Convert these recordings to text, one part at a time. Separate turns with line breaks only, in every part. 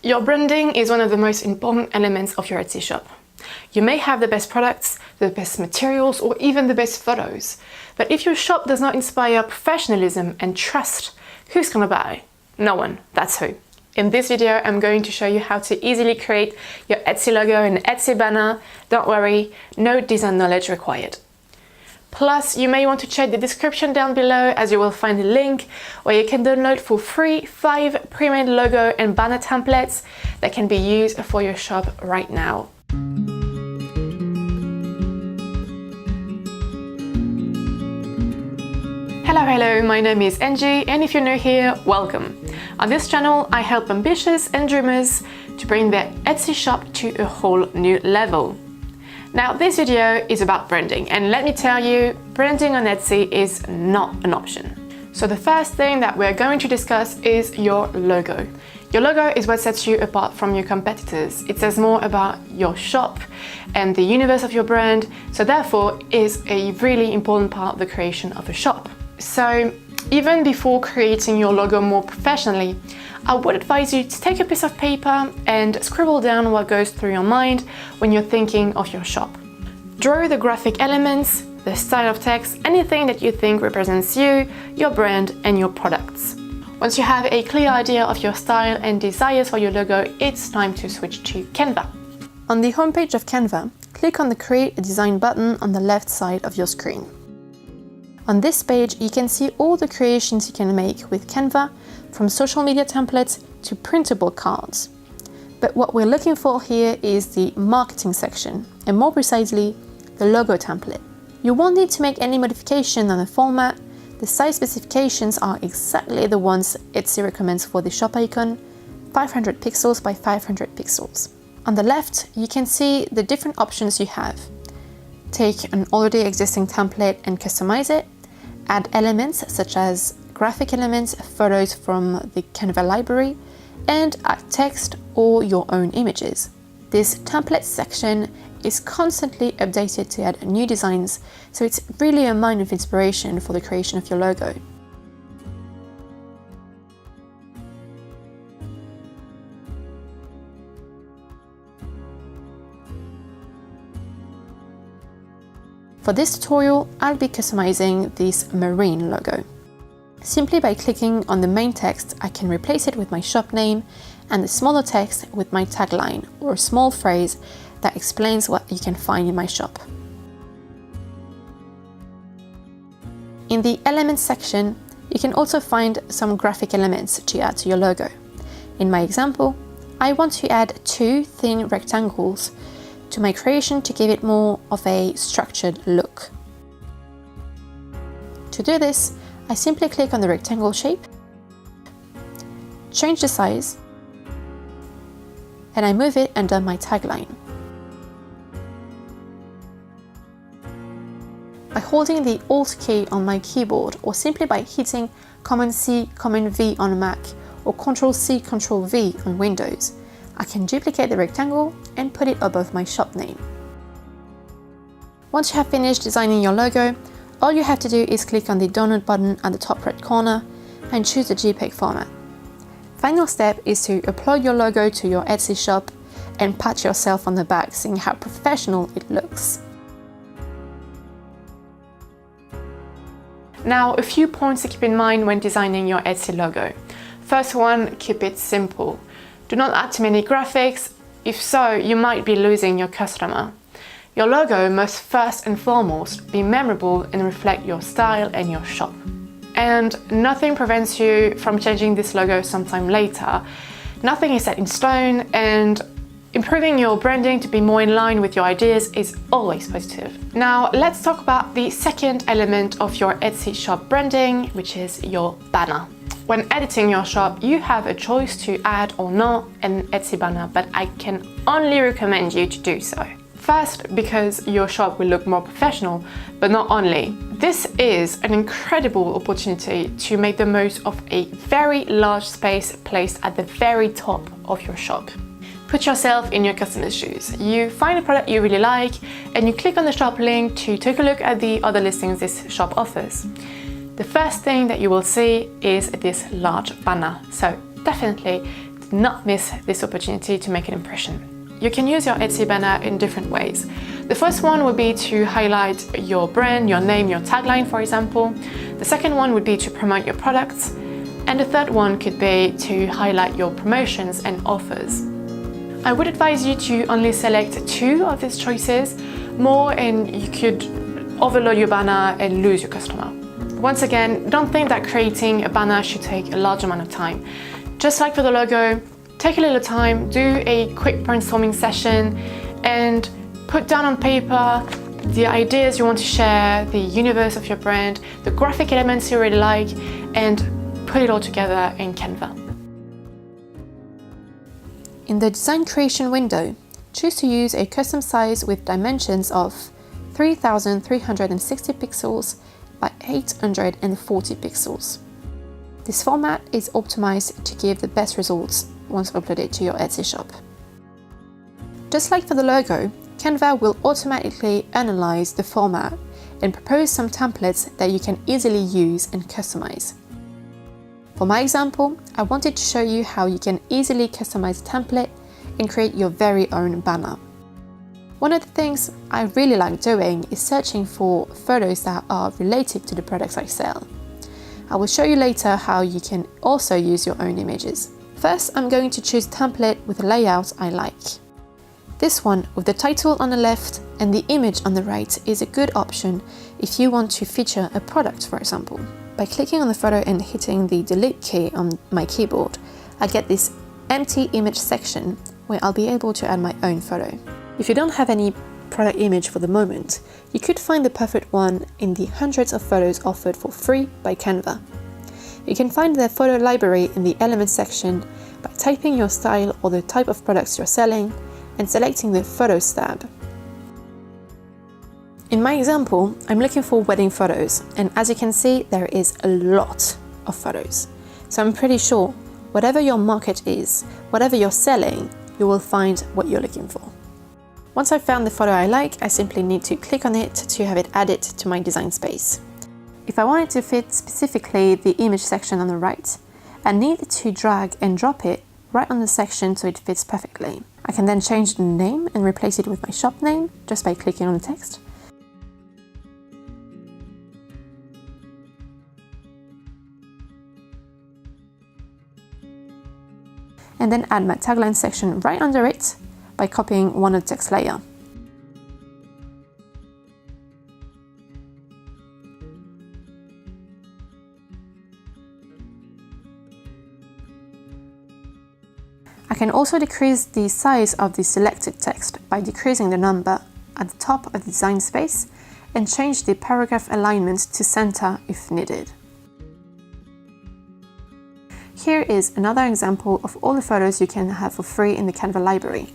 Your branding is one of the most important elements of your Etsy shop. You may have the best products, the best materials, or even the best photos, but if your shop does not inspire professionalism and trust, who's gonna buy? No one, that's who. In this video, I'm going to show you how to easily create your Etsy logo and Etsy banner. Don't worry, no design knowledge required. Plus, you may want to check the description down below, as you will find a link where you can download for free 5 pre-made logo and banner templates that can be used for your shop right now. Hello, my name is Angie, and if you're new here, welcome. On this channel, I help ambitious and dreamers to bring their Etsy shop to a whole new level. Now, this video is about branding, and let me tell you, branding on Etsy is not an option. So the first thing that we're going to discuss is your logo. Your logo is what sets you apart from your competitors. It says more about your shop and the universe of your brand, so therefore is a really important part of the creation of a shop. So even before creating your logo more professionally, I would advise you to take a piece of paper and scribble down what goes through your mind when you're thinking of your shop. Draw the graphic elements, the style of text, anything that you think represents you, your brand, and your products. Once you have a clear idea of your style and desires for your logo, it's time to switch to Canva. On the homepage of Canva, click on the Create a Design button on the left side of your screen. On this page, you can see all the creations you can make with Canva, from social media templates to printable cards. But what we're looking for here is the marketing section, and more precisely, the logo template. You won't need to make any modification on the format. The size specifications are exactly the ones Etsy recommends for the shop icon, 500 pixels by 500 pixels. On the left, you can see the different options you have. Take an already existing template and customize it. Add elements such as graphic elements, photos from the Canva library, and add text or your own images. This template section is constantly updated to add new designs, so it's really a mine of inspiration for the creation of your logo. For this tutorial, I'll be customizing this marine logo. Simply by clicking on the main text, I can replace it with my shop name and the smaller text with my tagline or a small phrase that explains what you can find in my shop. In the Elements section, you can also find some graphic elements to add to your logo. In my example, I want to add 2 thin rectangles to my creation to give it more of a structured look. To do this, I simply click on the rectangle shape, change the size, and I move it under my tagline. By holding the Alt key on my keyboard, or simply by hitting Command-C, Command-V on Mac, or Ctrl-C, Ctrl-V on Windows, I can duplicate the rectangle and put it above my shop name. Once you have finished designing your logo, all you have to do is click on the download button at the top right corner and choose the JPEG format. Final step is to upload your logo to your Etsy shop and pat yourself on the back, seeing how professional it looks. Now, a few points to keep in mind when designing your Etsy logo. First one, keep it simple. Do not add too many graphics. If so, you might be losing your customer. Your logo must first and foremost be memorable and reflect your style and your shop. And nothing prevents you from changing this logo sometime later. Nothing is set in stone, and improving your branding to be more in line with your ideas is always positive. Now, let's talk about the second element of your Etsy shop branding, which is your banner. When editing your shop, you have a choice to add or not an Etsy banner, but I can only recommend you to do so. First, because your shop will look more professional, but not only. This is an incredible opportunity to make the most of a very large space placed at the very top of your shop. Put yourself in your customer's shoes. You find a product you really like, and you click on the shop link to take a look at the other listings this shop offers. The first thing that you will see is this large banner, so definitely not miss this opportunity to make an impression. You can use your Etsy banner in different ways. The first one would be to highlight your brand, your name, your tagline, for example. The second one would be to promote your products. And the third one could be to highlight your promotions and offers. I would advise you to only select 2 of these choices, more and you could overload your banner and lose your customer. Once again, don't think that creating a banner should take a large amount of time. Just like for the logo, take a little time, do a quick brainstorming session and put down on paper the ideas you want to share, the universe of your brand, the graphic elements you really like, and put it all together in Canva. In the design creation window, choose to use a custom size with dimensions of 3360 pixels by 840 pixels. This format is optimized to give the best results once uploaded to your Etsy shop. Just like for the logo, Canva will automatically analyze the format and propose some templates that you can easily use and customize. For my example, I wanted to show you how you can easily customize a template and create your very own banner. One of the things I really like doing is searching for photos that are related to the products I sell. I will show you later how you can also use your own images. First, I'm going to choose a template with a layout I like. This one with the title on the left and the image on the right is a good option if you want to feature a product, for example. By clicking on the photo and hitting the delete key on my keyboard, I get this empty image section where I'll be able to add my own photo. If you don't have any product image for the moment, you could find the perfect one in the hundreds of photos offered for free by Canva. You can find their photo library in the Elements section by typing your style or the type of products you're selling and selecting the Photos tab. In my example, I'm looking for wedding photos, and as you can see, there is a lot of photos. So I'm pretty sure whatever your market is, whatever you're selling, you will find what you're looking for. Once I've found the photo I like, I simply need to click on it to have it added to my design space. If I want it to fit specifically the image section on the right, I need to drag and drop it right on the section so it fits perfectly. I can then change the name and replace it with my shop name just by clicking on the text. And then add my tagline section right under it by copying one of the text layer. I can also decrease the size of the selected text by decreasing the number at the top of the design space and change the paragraph alignment to center if needed. Here is another example of all the photos you can have for free in the Canva library.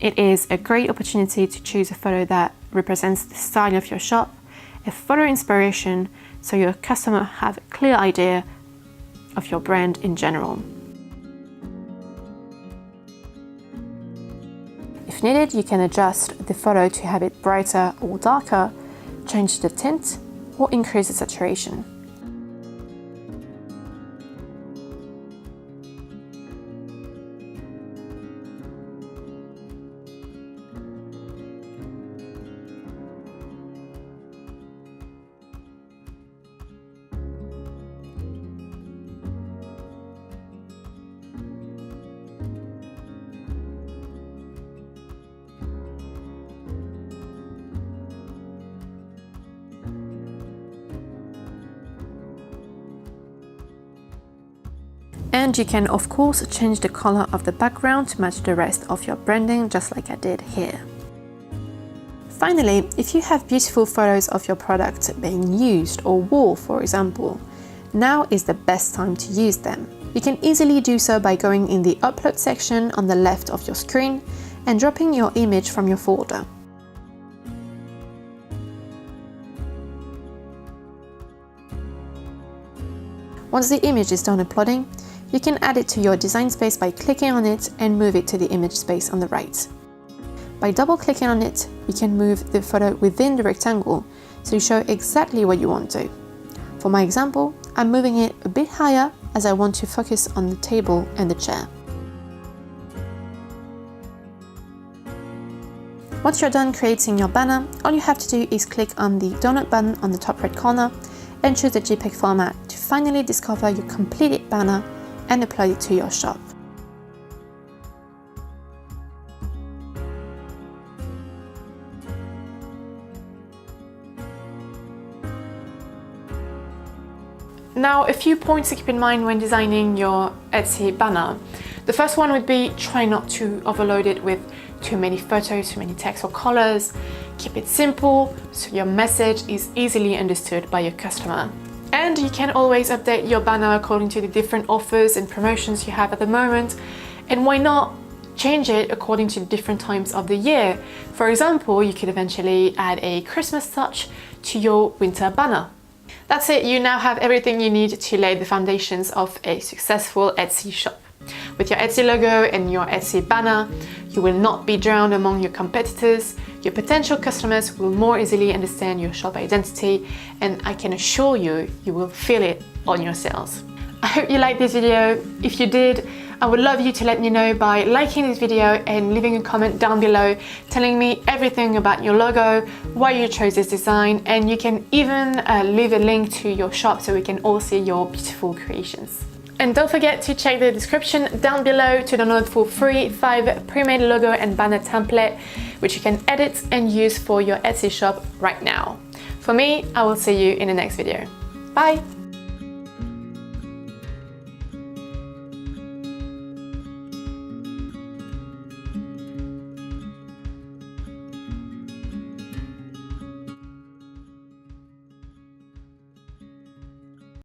It is a great opportunity to choose a photo that represents the style of your shop, a photo inspiration, so your customer have a clear idea of your brand in general. If needed, you can adjust the photo to have it brighter or darker, change the tint, or increase the saturation. And you can of course change the color of the background to match the rest of your branding, just like I did here. Finally, if you have beautiful photos of your product being used or wore, for example, now is the best time to use them. You can easily do so by going in the Upload section on the left of your screen and dropping your image from your folder. Once the image is done uploading, you can add it to your design space by clicking on it and move it to the image space on the right. By double-clicking on it, you can move the photo within the rectangle so you show exactly what you want to. For my example, I'm moving it a bit higher as I want to focus on the table and the chair. Once you're done creating your banner, all you have to do is click on the donut button on the top right corner and choose the JPEG format to finally discover your completed banner and upload it to your shop. Now, a few points to keep in mind when designing your Etsy banner. The first one would be try not to overload it with too many photos, too many text or colors. Keep it simple so your message is easily understood by your customer. And you can always update your banner according to the different offers and promotions you have at the moment. And why not change it according to the different times of the year? For example, you could eventually add a Christmas touch to your winter banner. That's it, you now have everything you need to lay the foundations of a successful Etsy shop. With your Etsy logo and your Etsy banner, you will not be drowned among your competitors, your potential customers will more easily understand your shop identity, and I can assure you, you will feel it on your sales. I hope you liked this video. If you did, I would love you to let me know by liking this video and leaving a comment down below telling me everything about your logo, why you chose this design, and you can even leave a link to your shop so we can all see your beautiful creations. And don't forget to check the description down below to download for free 5 pre-made logo and banner template which you can edit and use for your Etsy shop right now. For me, I will see you in the next video. Bye!